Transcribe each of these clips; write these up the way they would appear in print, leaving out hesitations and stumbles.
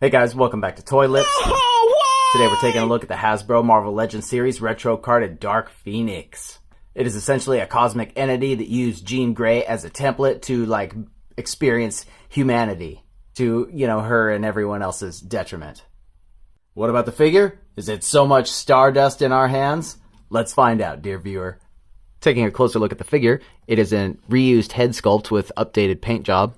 Hey guys, welcome back to Toy Lips. Today we're taking a look at the Hasbro Marvel Legends series retro carded Dark Phoenix. It is essentially a cosmic entity that used Jean Grey as a template to experience humanity to, her and everyone else's detriment. What about the figure? Is it so much stardust in our hands? Let's find out, dear viewer. Taking a closer look at the figure, it is a reused head sculpt with updated paint job.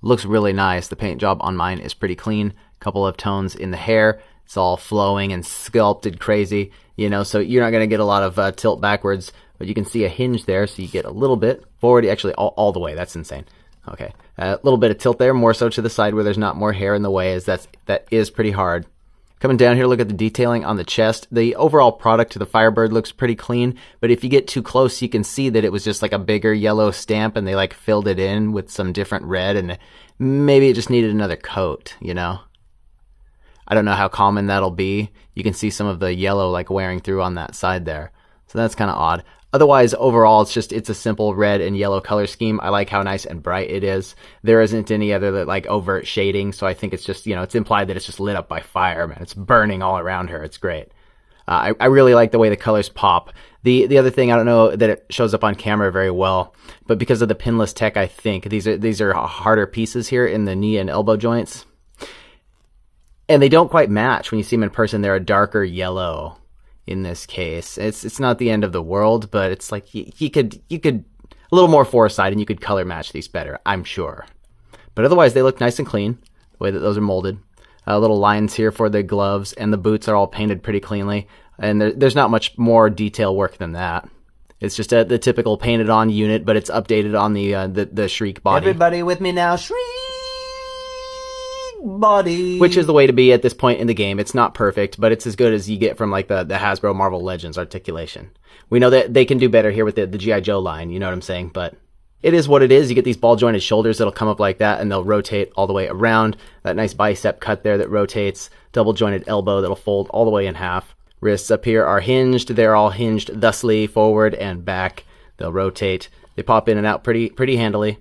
Looks really nice. The paint job on mine is pretty clean. Couple of tones in the hair. It's all flowing and sculpted crazy, so you're not going to get a lot of tilt backwards, but you can see a hinge there, so you get a little bit forward, actually all the way. That's insane. Okay, a little bit of tilt there, more so to the side where there's not more hair in the way, as that is pretty hard. Coming down here, look at the detailing on the chest. The overall product to the Firebird looks pretty clean, but if you get too close, you can see that it was just like a bigger yellow stamp and they filled it in with some different red, and maybe it just needed another coat, I don't know how common that'll be. You can see some of the yellow wearing through on that side there. So that's kind of odd. Otherwise, overall, it's a simple red and yellow color scheme. I like how nice and bright it is. There isn't any other overt shading, so I think it's just, it's implied that it's just lit up by fire, man. It's burning all around her. It's great. I really like the way the colors pop. The other thing, I don't know that it shows up on camera very well, but because of the pinless tech, I think these are harder pieces here in the knee and elbow joints. And they don't quite match when you see them in person. They're a darker yellow. In this case, it's not the end of the world, but it's like you could a little more foresight and you could color match these better, I'm sure. But otherwise, they look nice and clean the way that those are molded. Little lines here for the gloves, and the boots are all painted pretty cleanly. And there's not much more detail work than that. It's just the typical painted on unit, but it's updated on the Shriek body. Everybody with me now, Shriek body. Which is the way to be at this point in the game. It's not perfect, but it's as good as you get from the Hasbro Marvel Legends articulation. We know that they can do better here with the G.I. Joe line, you know what I'm saying? But it is what it is. You get these ball jointed shoulders that'll come up like that, and they'll rotate all the way around. That nice bicep cut there that rotates. Double jointed elbow that'll fold all the way in half. Wrists up here are hinged. They're all hinged thusly forward and back. They'll rotate. They pop in and out pretty handily.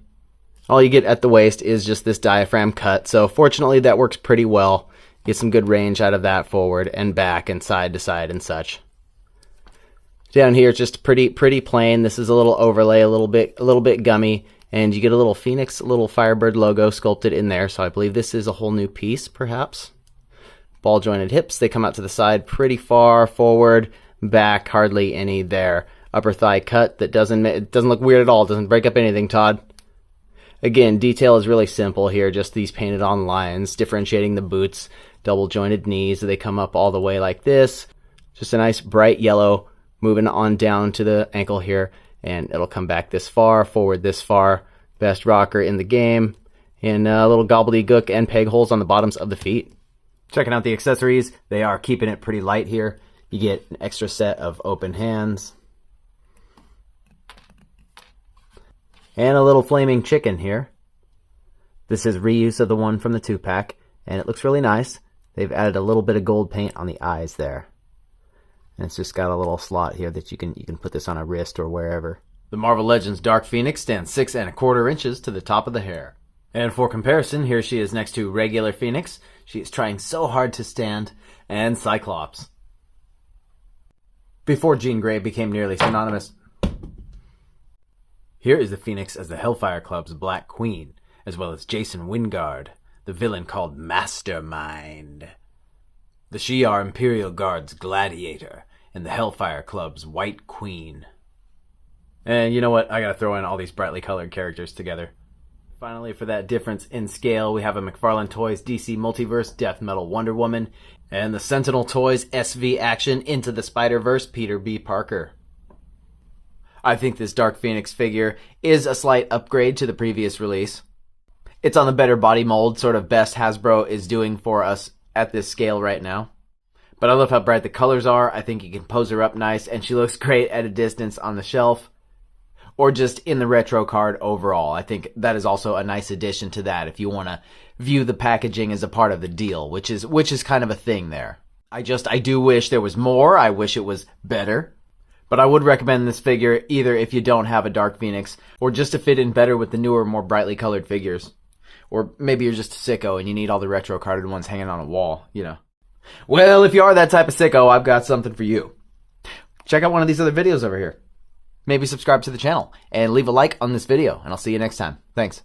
All you get at the waist is just this diaphragm cut, so fortunately that works pretty well. Get some good range out of that forward and back and side to side and such. Down here it's just pretty plain. This is a little overlay, a little bit gummy, and you get a little Phoenix, a little Firebird logo sculpted in there, so I believe this is a whole new piece, perhaps. Ball jointed hips, they come out to the side pretty far forward, back hardly any there. Upper thigh cut that doesn't look weird at all, doesn't break up anything, Todd. Again, detail is really simple here, just these painted on lines, differentiating the boots, double jointed knees, they come up all the way like this. Just a nice bright yellow, moving on down to the ankle here, and it'll come back this far, forward this far. Best rocker in the game, and a little gobbledygook and peg holes on the bottoms of the feet. Checking out the accessories, they are keeping it pretty light here. You get an extra set of open hands. And a little flaming chicken here. This is reuse of the one from the 2-pack, and it looks really nice. They've added a little bit of gold paint on the eyes there. And it's just got a little slot here that you can put this on a wrist or wherever. The Marvel Legends Dark Phoenix stands 6 1/4 inches to the top of the hair. And for comparison, here she is next to regular Phoenix. She is trying so hard to stand, and Cyclops. Before Jean Grey became nearly synonymous, here is the Phoenix as the Hellfire Club's Black Queen, as well as Jason Wingard, the villain called Mastermind. The Shi'ar Imperial Guard's Gladiator, and the Hellfire Club's White Queen. And you know what? I gotta throw in all these brightly colored characters together. Finally, for that difference in scale, we have a McFarlane Toys DC Multiverse Death Metal Wonder Woman, and the Sentinel Toys SV Action Into the Spider-Verse Peter B. Parker. I think this Dark Phoenix figure is a slight upgrade to the previous release. It's on the better body mold, sort of best Hasbro is doing for us at this scale right now. But I love how bright the colors are. I think you can pose her up nice, and she looks great at a distance on the shelf, or just in the retro card overall. I think that is also a nice addition to that if you want to view the packaging as a part of the deal, which is kind of a thing there. I do wish there was more. I wish it was better. But I would recommend this figure either if you don't have a Dark Phoenix, or just to fit in better with the newer, more brightly colored figures. Or maybe you're just a sicko and you need all the retro carded ones hanging on a wall, you know. Well, if you are that type of sicko, I've got something for you. Check out one of these other videos over here. Maybe subscribe to the channel and leave a like on this video, and I'll see you next time. Thanks.